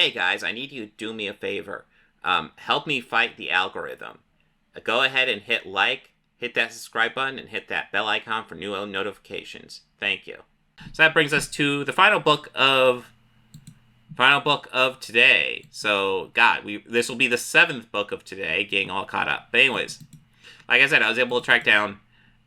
hey guys, I need you to do me a favor. Help me fight the algorithm. Go ahead and hit like, hit that subscribe button, and hit that bell icon for new notifications. Thank you. So that brings us to the final book of today. So, God, this will be the 7th book of today, getting all caught up. But anyways, like I said, I was able to track down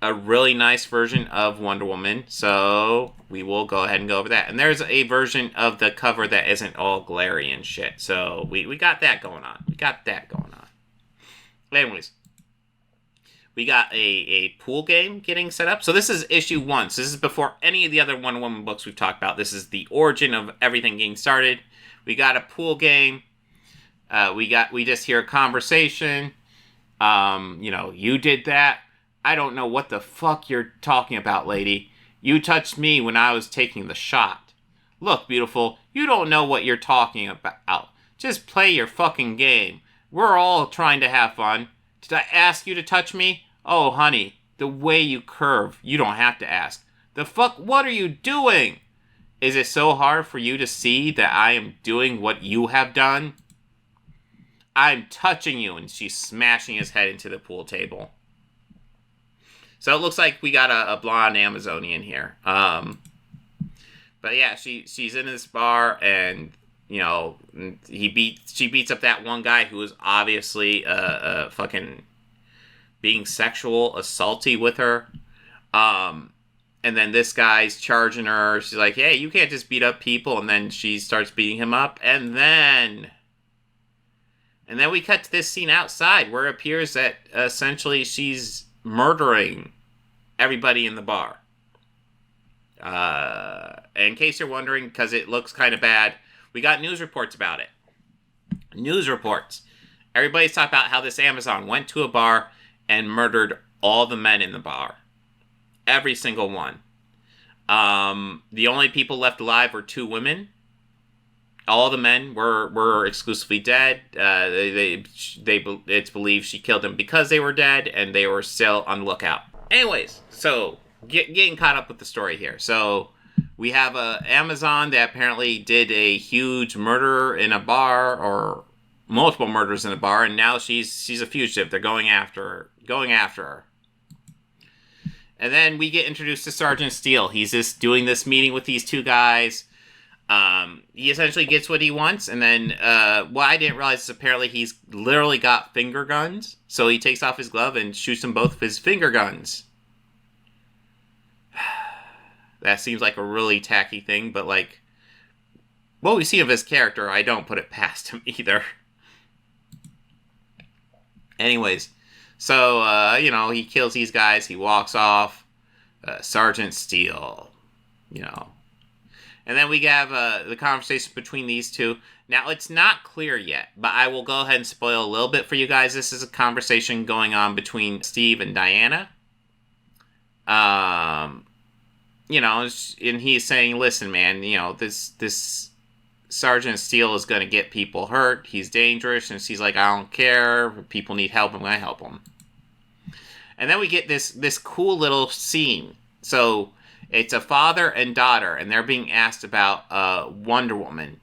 a really nice version of Wonder Woman, so we will go ahead and go over that. And there's a version of the cover that isn't all glary and shit, so we got that going on. Anyways, we got a pool game getting set up. So this is issue 1. So this is before any of the other Wonder Woman books we've talked about. This is the origin of everything getting started. We got a pool game. We just hear a conversation. You did that. I don't know what the fuck you're talking about, lady. You touched me when I was taking the shot. Look, beautiful, you don't know what you're talking about. Just play your fucking game. We're all trying to have fun. Did I ask you to touch me? Oh, honey, the way you curve, you don't have to ask. The fuck, what are you doing? Is it so hard for you to see that I am doing what you have done? I'm touching you, and she's smashing his head into the pool table. So it looks like we got a blonde Amazonian here. But yeah, she's in this bar, and she beats up that one guy who was obviously fucking being sexual assaulty with her. And then this guy's charging her. She's like, "Hey, you can't just beat up people." And then she starts beating him up, and then we cut to this scene outside where it appears that essentially she's murdering everybody in the bar. In case you're wondering, because it looks kind of bad, we got news reports about it. News reports. Everybody's talking about how this Amazon went to a bar and murdered all the men in the bar. Every single one. The only people left alive were 2 women. All the men were exclusively dead. It's believed she killed them because they were dead, and they were still on the lookout. Anyways, so getting caught up with the story here. So we have a Amazon that apparently did a huge murder in a bar, or multiple murders in a bar, and now she's a fugitive. They're going after her. And then we get introduced to Sergeant Steele. He's just doing this meeting with these 2 guys. He essentially gets what he wants, and then, what I didn't realize is apparently he's literally got finger guns, so he takes off his glove and shoots them both with his finger guns. That seems like a really tacky thing, but, what we see of his character, I don't put it past him either. Anyways, so, he kills these guys, he walks off, Sergeant Steele, And then we have the conversation between these 2. Now, it's not clear yet, but I will go ahead and spoil a little bit for you guys. This is a conversation going on between Steve and Diana. And he's saying, listen, man, this Sergeant Steele is going to get people hurt. He's dangerous. And she's like, I don't care. If people need help, I'm going to help them. And then we get this cool little scene. So it's a father and daughter, and they're being asked about Wonder Woman.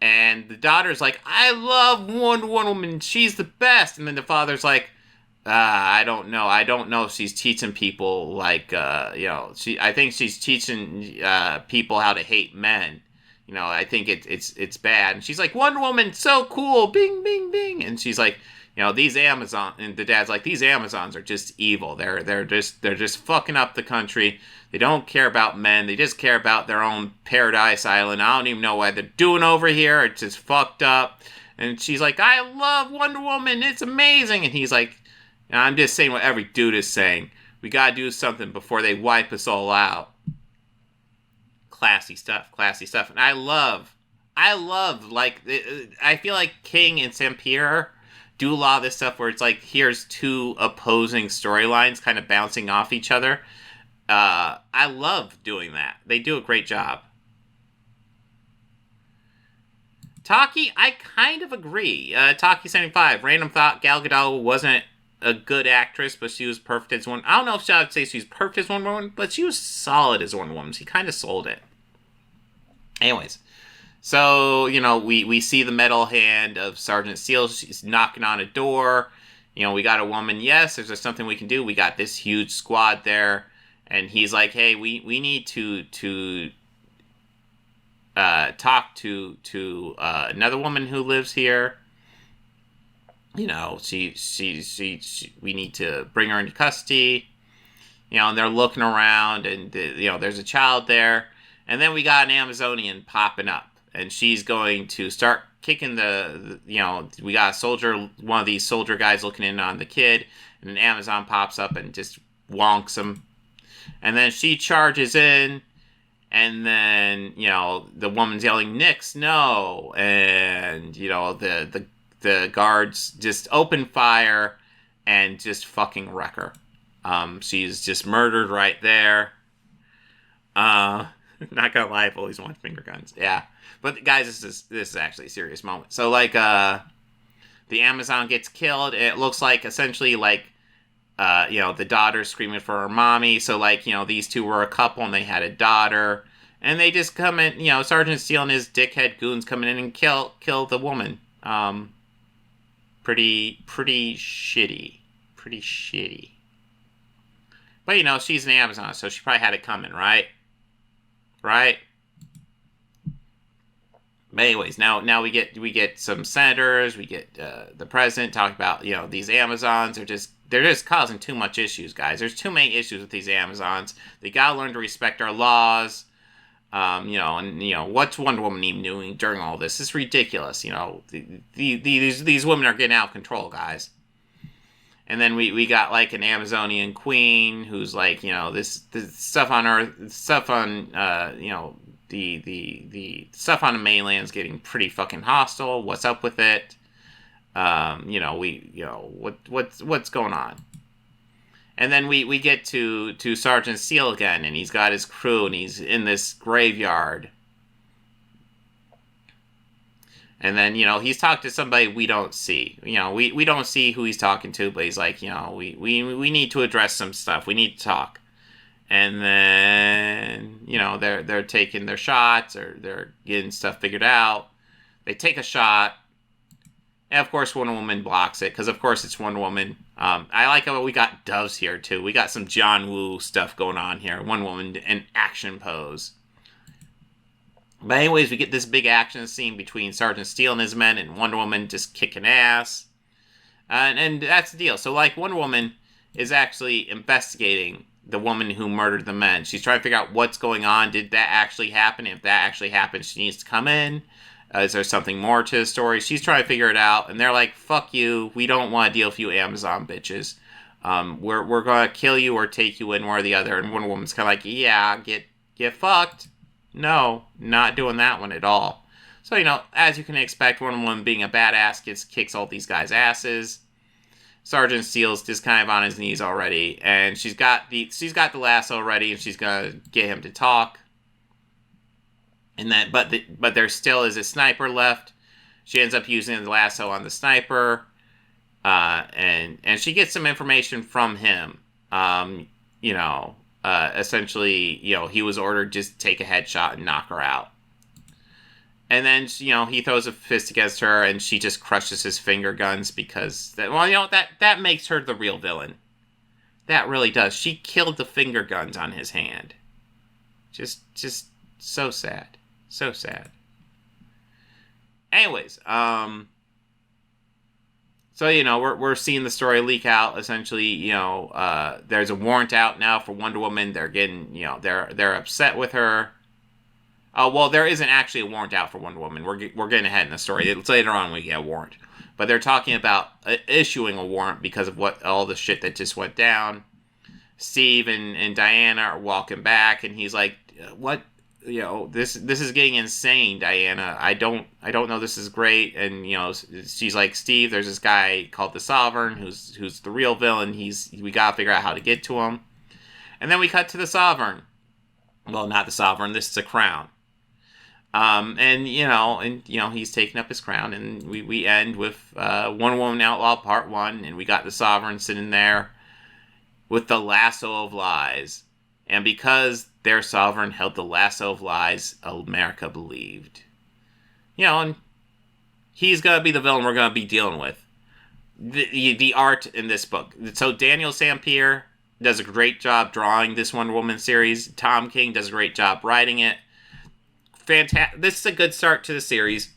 And the daughter's like, I love Wonder Woman. She's the best. And then the father's like, I don't know. I don't know if she's teaching people, I think she's teaching people how to hate men. I think it's bad. And she's like, Wonder Woman, so cool. Bing, bing, bing. And she's like, these Amazon, and the dad's like, these Amazons are just evil. They're just fucking up the country. They don't care about men. They just care about their own paradise island. I don't even know what they're doing over here. It's just fucked up. And she's like, I love Wonder Woman. It's amazing. And he's like, I'm just saying what every dude is saying. We gotta do something before they wipe us all out. Classy stuff. And I feel like King and Sampere do a lot of this stuff where it's like, here's 2 opposing storylines kind of bouncing off each other. I love doing that. They do a great job. Taki, I kind of agree. Taki75, random thought, Gal Gadot wasn't a good actress, but she was perfect as one. I don't know if I would say she's perfect as Wonder Woman, but she was solid as Wonder Woman. She kind of sold it. Anyways, So, we see the metal hand of Sergeant Steele. She's knocking on a door. We got a woman. Yes, is there something we can do? We got this huge squad there. And he's like, hey, we need to talk to another woman who lives here. She we need to bring her into custody. And they're looking around, and there's a child there. And then we got an Amazonian popping up, and she's going to start kicking we got a soldier, one of these soldier guys looking in on the kid, and an Amazon pops up and just wonks him. And then she charges in, and then, the woman's yelling, Nix, no! And, the guards just open fire and just fucking wreck her. She's just murdered right there. Not gonna lie, I've always wanted finger guns. Yeah. But guys, this is actually a serious moment. So the Amazon gets killed, and it looks like essentially the daughter screaming for her mommy. So these two were a couple and they had a daughter, and they just come in, Sergeant Steele and his dickhead goons coming in and kill the woman. Pretty shitty. Pretty shitty. But she's an Amazon, so she probably had it coming, right? Right? But anyways, now we get some senators, we get the president talking about these Amazons they're just causing too much issues, guys. There's too many issues with these Amazons. They gotta learn to respect our laws. What's Wonder Woman even doing during all this? It's ridiculous. These women are getting out of control, guys. And then we got an Amazonian queen who's this stuff on Earth, stuff on the stuff on the mainland's getting pretty fucking hostile. What's up with it? What's going on? And then we get to Sergeant Steele again, and he's got his crew, and he's in this graveyard. And then, he's talking to somebody we don't see. We don't see who he's talking to, but he's like, we need to address some stuff. We need to talk. And then, they're taking their shots, or they're getting stuff figured out. They take a shot. And, of course, Wonder Woman blocks it, because, of course, it's Wonder Woman. I like how we got doves here, too. We got some John Woo stuff going on here. Wonder Woman in action pose. But anyways, we get this big action scene between Sergeant Steele and his men, and Wonder Woman just kicking ass. And that's the deal. So, Wonder Woman is actually investigating the woman who murdered the men. She's trying to figure out what's going on. Did that actually happen? If that actually happened, she needs to come in. Is there something more to the story? She's trying to figure it out, and they're like, fuck you. We don't want to deal with you Amazon bitches. We're going to kill you or take you in one or the other. And Wonder Woman's kind of like, yeah, get fucked. No, not doing that one at all. So, as you can expect, Wonder Woman being a badass kicks all these guys' asses. Sergeant Steele's just kind of on his knees already, and she's got the lasso ready, and she's gonna get him to talk. And then, but there still is a sniper left. She ends up using the lasso on the sniper, and she gets some information from him. Essentially, he was ordered just take a headshot and knock her out. And then, he throws a fist against her, and she just crushes his finger guns because, that makes her the real villain. That really does. She killed the finger guns on his hand. Just so sad. So sad. Anyways, so, we're seeing the story leak out. Essentially, there's a warrant out now for Wonder Woman. They're getting, they're upset with her. Well, there isn't actually a warrant out for Wonder Woman. We're getting ahead in the story. It's later on we get a warrant. But they're talking about issuing a warrant because of all the shit that just went down. Steve and Diana are walking back, and he's like, what? This is getting insane, Diana. I don't know, this is great. And, she's like, Steve, there's this guy called the Sovereign who's the real villain. We gotta figure out how to get to him. And then we cut to the Sovereign. Well, not the Sovereign, this is the Crown. He's taking up his crown, and we end with Wonder Woman Outlaw Part 1, and we got the Sovereign sitting there with the lasso of lies. And because their sovereign held the lasso of lies, America believed. and he's gonna be the villain we're gonna be dealing with. The art in this book. So Daniel Sampere does a great job drawing this Wonder Woman series. Tom King does a great job writing it. Fantastic. This is a good start to the series.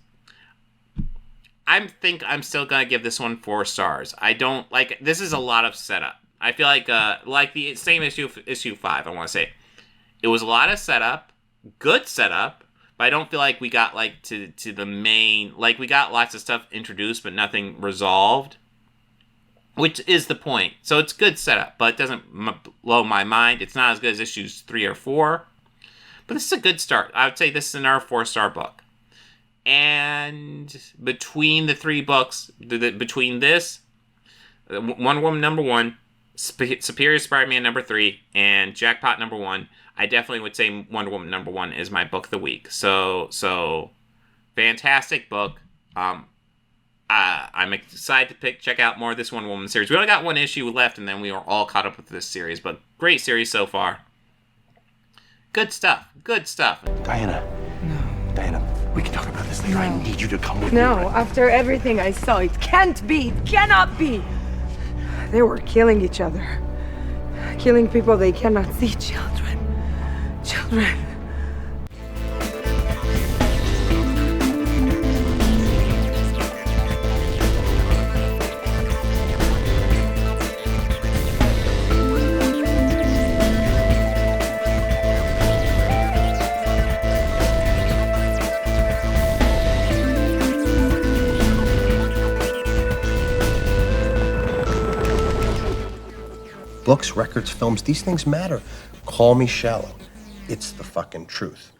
I think I'm still gonna give this one 4 stars. I don't like. This is a lot of setup. I feel like the same issue 5. I want to say it was a lot of setup, good setup, but I don't feel like we got to the main. We got lots of stuff introduced, but nothing resolved, which is the point. So it's good setup, but it doesn't blow my mind. It's not as good as issues 3 or 4, but this is a good start. I would say this is another 4-star book. And between the 3 books, between this, Wonder Woman #1, Superior Spider-Man #3, and Jackpot #1, I definitely would say Wonder Woman #1 is my book of the week. So fantastic book. I'm excited to check out more of this Wonder Woman series. We only got 1 issue left, and then we are all caught up with this series. But great series so far. Good stuff. Good stuff. Diana. No. Diana, we can talk about this later. No. I need you to come with me. No, after everything I saw, it can't be. It cannot be. They were killing each other. Killing people they cannot see. Children. Children. Books, records, films, these things matter. Call me shallow. It's the fucking truth.